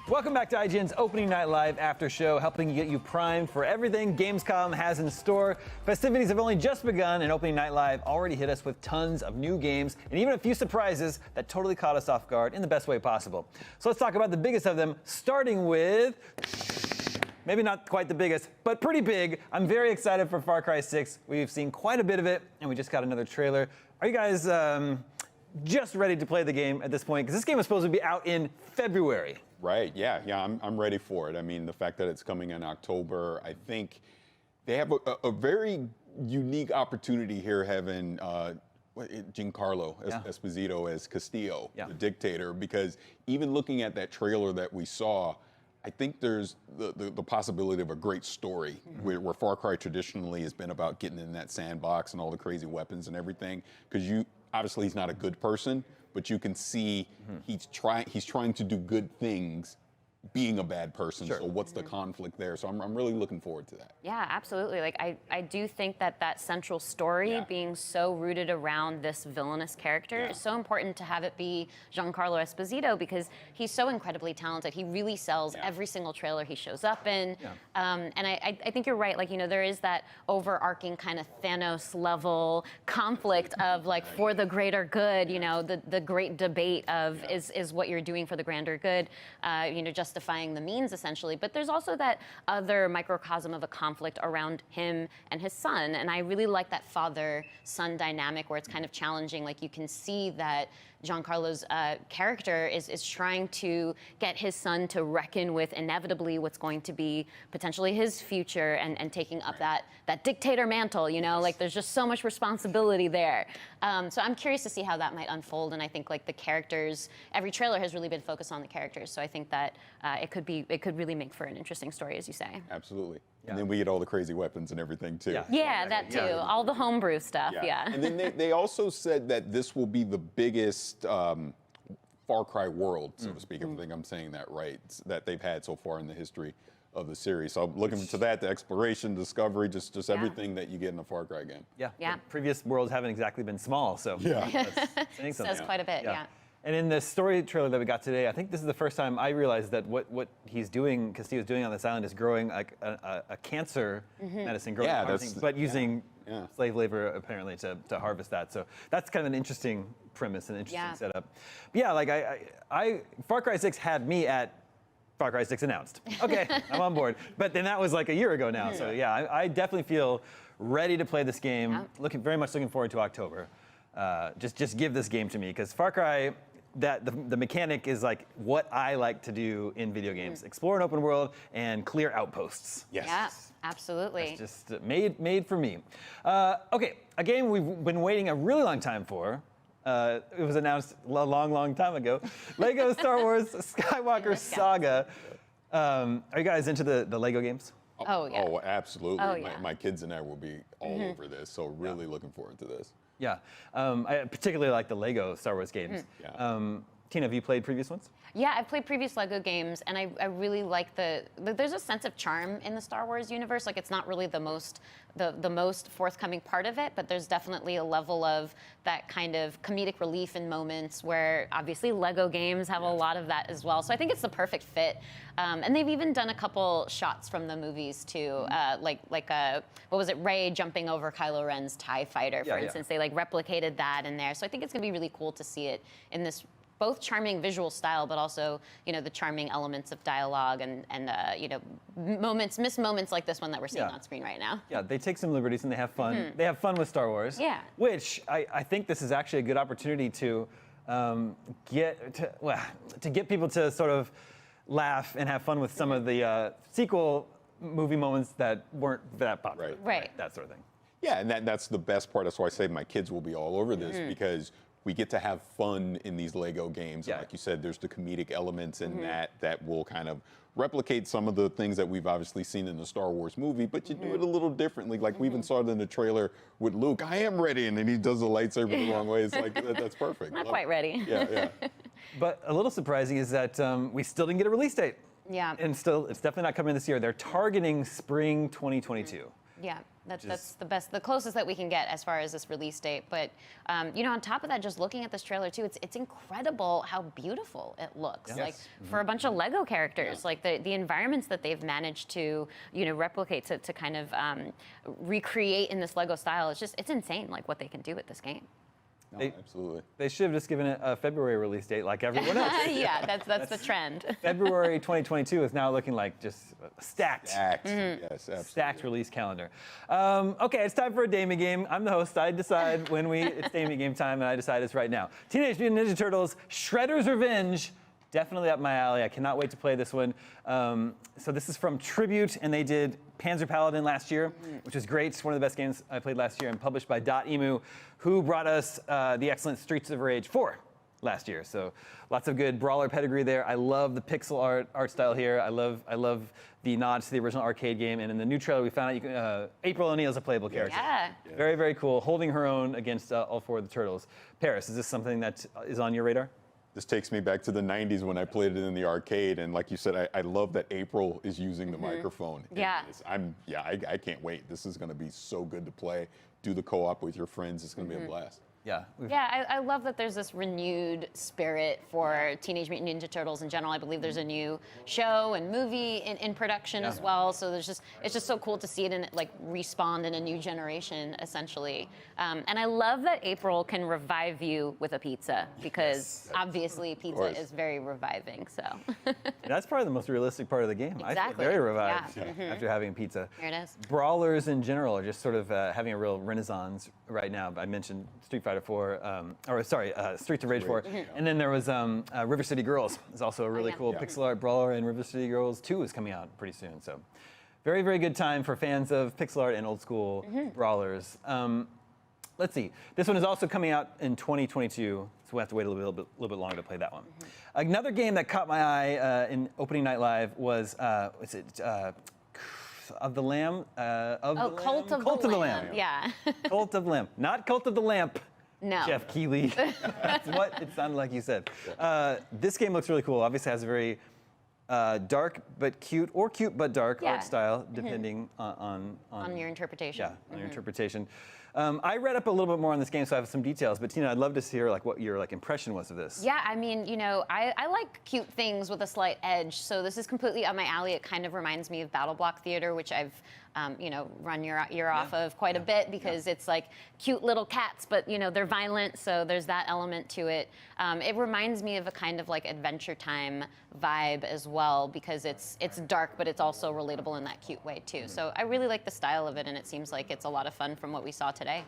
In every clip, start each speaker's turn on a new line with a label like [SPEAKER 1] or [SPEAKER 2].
[SPEAKER 1] Welcome back to IGN's Opening Night Live after show, helping get you primed for everything Gamescom has in store. Festivities have only just begun, and Opening Night Live already hit us with tons of new games and even a few surprises that totally caught us off guard in the best way possible. So let's talk about the biggest of them, starting with, maybe not quite the biggest, but pretty big. I'm very excited for Far Cry 6. We've seen quite a bit of it, and we just got another trailer. Are you guys just ready to play the game at this point? Because this game is supposed to be out in February.
[SPEAKER 2] Right, yeah, I'm ready for it. I mean, the fact that it's coming in October, I think they have a very unique opportunity here having Giancarlo Esposito as Castillo, the dictator, because even looking at that trailer that we saw, I think there's the possibility of a great story where Far Cry traditionally has been about getting in that sandbox and all the crazy weapons and everything, because obviously he's not a good person, but you can see he's trying to do good things being a bad person. Sure. So what's the conflict there? So I'm really looking forward to that.
[SPEAKER 3] Yeah, absolutely. Like I do think that central story being so rooted around this villainous character is so important to have it be Giancarlo Esposito, because he's so incredibly talented. He really sells every single trailer he shows up in. And I think you're right. Like, you know, there is that overarching kind of Thanos level conflict of like for the greater good, you know, the great debate of is what you're doing for the grander good, you know, justifying the means essentially. But there's also that other microcosm of a conflict around him and his son. And I really like that father-son dynamic where it's kind of challenging. Like you can see that Giancarlo's character is trying to get his son to reckon with inevitably what's going to be potentially his future and taking up that dictator mantle, you know, like there's just so much responsibility there. So I'm curious to see how that might unfold. And I think like the characters, every trailer has really been focused on the characters. So I think that it could really make for an interesting story, as you say.
[SPEAKER 2] Absolutely. And then we get all the crazy weapons and everything too.
[SPEAKER 3] Yeah, that too. All the homebrew stuff. Yeah.
[SPEAKER 2] And then they also said that this will be the biggest Far Cry world, so to speak. I think I'm saying that right, that they've had so far in the history of the series. So I'm looking to that, the exploration, discovery, just everything that you get in a Far Cry game.
[SPEAKER 1] Yeah. The previous worlds haven't exactly been small, so that's saying something.
[SPEAKER 3] Says quite a bit. Yeah.
[SPEAKER 1] And in the story trailer that we got today, I think this is the first time I realized that what he's doing, Castillo's doing on this island, is growing like a cancer medicine, but using slave labor apparently to harvest that. So that's kind of an interesting premise, an interesting setup. But yeah, like Far Cry 6 had me at Far Cry 6 announced. Okay, I'm on board. But then that was like a year ago now. So yeah, I definitely feel ready to play this game. Very much looking forward to October. Just give this game to me, because Far Cry, the mechanic is like what I like to do in video games: explore an open world and clear outposts.
[SPEAKER 3] Yes. Yeah, absolutely.
[SPEAKER 1] It's just made for me. Okay, a game we've been waiting a really long time for. It was announced a long time ago. Lego Star Wars Skywalker Saga. Are you guys into the Lego games?
[SPEAKER 3] Oh yeah.
[SPEAKER 2] Oh, absolutely. Oh, yeah. My kids and I will be all over this. So really looking forward to this.
[SPEAKER 1] Yeah, I particularly like the Lego Star Wars games. Tina, have you played previous ones?
[SPEAKER 3] Yeah, I've played previous Lego games, and I really like there's a sense of charm in the Star Wars universe. Like, it's not really the most forthcoming part of it, but there's definitely a level of that kind of comedic relief in moments where obviously Lego games have a lot of that as well. So I think it's the perfect fit. And they've even done a couple shots from the movies too, like what was it, Rey jumping over Kylo Ren's TIE fighter, for instance. They like replicated that in there. So I think it's gonna be really cool to see it in this both charming visual style, but also, you know, the charming elements of dialogue and you know, missed moments like this one that we're seeing on screen right now.
[SPEAKER 1] Yeah, they take some liberties and they have fun. They have fun with Star Wars.
[SPEAKER 3] Yeah.
[SPEAKER 1] Which I think this is actually a good opportunity to get people to sort of laugh and have fun with some of the sequel movie moments that weren't that popular.
[SPEAKER 3] Right.
[SPEAKER 1] That sort of thing.
[SPEAKER 2] Yeah, and that's the best part. That's why I say my kids will be all over this, because we get to have fun in these Lego games. And like you said, there's the comedic elements in that will kind of replicate some of the things that we've obviously seen in the Star Wars movie, but you do it a little differently. Like we even saw it in the trailer with Luke, I am ready, and then he does the lightsaber the wrong way. It's like, that's perfect.
[SPEAKER 3] Not quite ready.
[SPEAKER 2] Yeah.
[SPEAKER 1] But a little surprising is that we still didn't get a release date.
[SPEAKER 3] Yeah.
[SPEAKER 1] And still, it's definitely not coming this year. They're targeting spring 2022.
[SPEAKER 3] Yeah. That's the closest that we can get as far as this release date. But on top of that, just looking at this trailer too, it's incredible how beautiful it looks.
[SPEAKER 1] Yes.
[SPEAKER 3] Like for a bunch of Lego characters, like the environments that they've managed to replicate to kind of recreate in this Lego style. It's insane, like what they can do with this game.
[SPEAKER 2] No, absolutely.
[SPEAKER 1] They should have just given it a February release date like everyone else.
[SPEAKER 3] Yeah, that's the trend.
[SPEAKER 1] February 2022 is now looking like just stacked.
[SPEAKER 2] Stacked. Yes, absolutely.
[SPEAKER 1] Stacked release calendar. Okay, it's time for a Damie game. I'm the host. I decide when it's Damie game time, and I decide it's right now. Teenage Mutant Ninja Turtles: Shredder's Revenge. Definitely up my alley. I cannot wait to play this one. So this is from Tribute, and they did Panzer Paladin last year, which was great. It's one of the best games I played last year, and published by Emu, who brought us the excellent Streets of Rage 4 last year. So lots of good brawler pedigree there. I love the pixel art style here. I love the nods to the original arcade game. And in the new trailer, we found out April O'Neil's a playable character.
[SPEAKER 3] Yeah.
[SPEAKER 1] Very, very cool. Holding her own against all four of the turtles. Paris, is this something that is on your radar?
[SPEAKER 2] This takes me back to the 90s when I played it in the arcade, and like you said, I love that April is using the microphone.
[SPEAKER 3] Yeah.
[SPEAKER 2] I can't wait. This is going to be so good to play. Do the co-op with your friends. It's going to be a blast.
[SPEAKER 1] Yeah.
[SPEAKER 3] Yeah, I love that there's this renewed spirit for Teenage Mutant Ninja Turtles in general. I believe there's a new show and movie in production as well. So it's just so cool to see it respawn in a new generation, essentially. And I love that April can revive you with a pizza, because obviously pizza is very reviving. So
[SPEAKER 1] that's probably the most realistic part of the game.
[SPEAKER 3] Exactly.
[SPEAKER 1] I feel very revived after having pizza.
[SPEAKER 3] Here it is.
[SPEAKER 1] Brawlers in general are just sort of having a real renaissance right now. I mentioned Street Fighter 4, Streets of Rage 4. And then there was River City Girls. It's also a really cool pixel art brawler, and River City Girls 2 is coming out pretty soon. So very, very good time for fans of pixel art and old school brawlers. Let's see. This one is also coming out in 2022, so we'll have to wait a little bit longer to play that one. Another game that caught my eye in opening night live was, of the Lamb?
[SPEAKER 3] Cult of the Lamb. Yeah.
[SPEAKER 1] Cult of the Lamb. Not Cult of the Lamp.
[SPEAKER 3] No.
[SPEAKER 1] Jeff Keighley. That's what it sounded like you said. This game looks really cool. Obviously has a very dark but cute, or cute but dark art style, depending on
[SPEAKER 3] your interpretation.
[SPEAKER 1] Yeah, on your interpretation. I read up a little bit more on this game, so I have some details. But Tina, I'd love to hear what your impression was of this.
[SPEAKER 3] Yeah, I mean, I like cute things with a slight edge. So this is completely up my alley. It kind of reminds me of Battle Block Theater, which I've run your ear off of quite a bit, because it's like cute little cats, but they're violent, so there's that element to it. It reminds me of a kind of Adventure Time vibe as well, because it's dark, but it's also relatable in that cute way too. So I really like the style of it, and it seems like it's a lot of fun from what we saw today.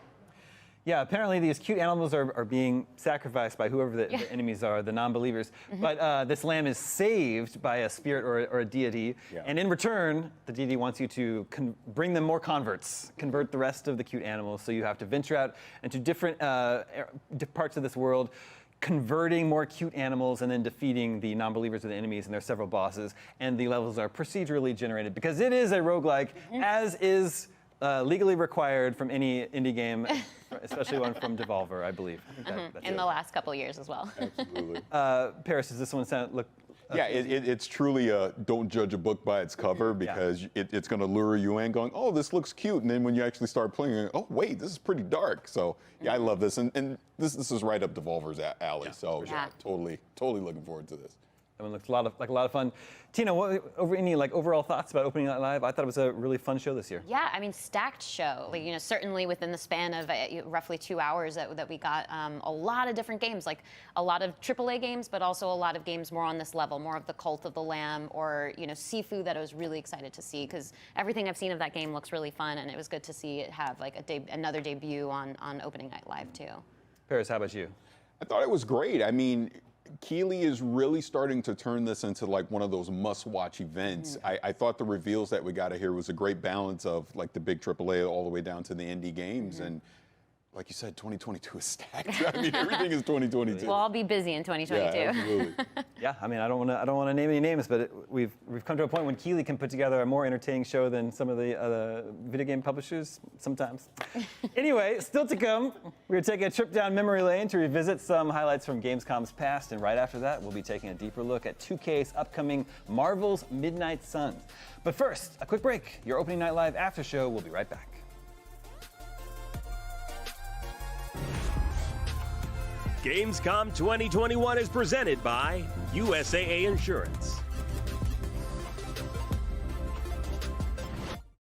[SPEAKER 1] Yeah, apparently these cute animals are being sacrificed by whoever the enemies are, the non-believers. But this lamb is saved by a spirit or a deity. And in return, the deity wants you to bring them more converts, convert the rest of the cute animals. So you have to venture out into different parts of this world, converting more cute animals and then defeating the non-believers or the enemies, and there are several bosses. And the levels are procedurally generated, because it is a roguelike, as is legally required from any indie game, especially one from Devolver, I believe. That's
[SPEAKER 3] in the last couple years as well.
[SPEAKER 2] Absolutely.
[SPEAKER 1] Paris, does this one look?
[SPEAKER 2] Yeah, it's truly a don't judge a book by its cover, because it's going to lure you in going, oh, this looks cute. And then when you actually start playing, you're oh, wait, this is pretty dark. So yeah, I love this. And this is right up Devolver's alley. So totally looking forward to this.
[SPEAKER 1] That one looks like a lot of fun. Tina, any overall thoughts about opening night live? I thought it was a really fun show this year.
[SPEAKER 3] Yeah, I mean, stacked show. Certainly within the span of roughly 2 hours that we got a lot of different games, like a lot of AAA games, but also a lot of games more on this level, more of the Cult of the Lamb, or Sifu, that I was really excited to see, because everything I've seen of that game looks really fun, and it was good to see it have another debut on opening night live too.
[SPEAKER 1] Paris, how about you?
[SPEAKER 2] I thought it was great. I mean, Keighley is really starting to turn this into one of those must-watch events. I thought the reveals that we got here was a great balance of the big AAA all the way down to the indie games. And like you said, 2022 is stacked. I mean, everything is 2022.
[SPEAKER 3] We'll all be busy in 2022.
[SPEAKER 2] Yeah, absolutely.
[SPEAKER 1] Yeah, I mean, I don't want to name any names, but we've come to a point when Keighley can put together a more entertaining show than some of the other video game publishers sometimes. Anyway, still to come, we're going to take a trip down memory lane to revisit some highlights from Gamescom's past, and right after that, we'll be taking a deeper look at 2K's upcoming Marvel's Midnight Suns. But first, a quick break. Your opening night live after show. We'll be right back.
[SPEAKER 4] Gamescom 2021 is presented by USAA Insurance.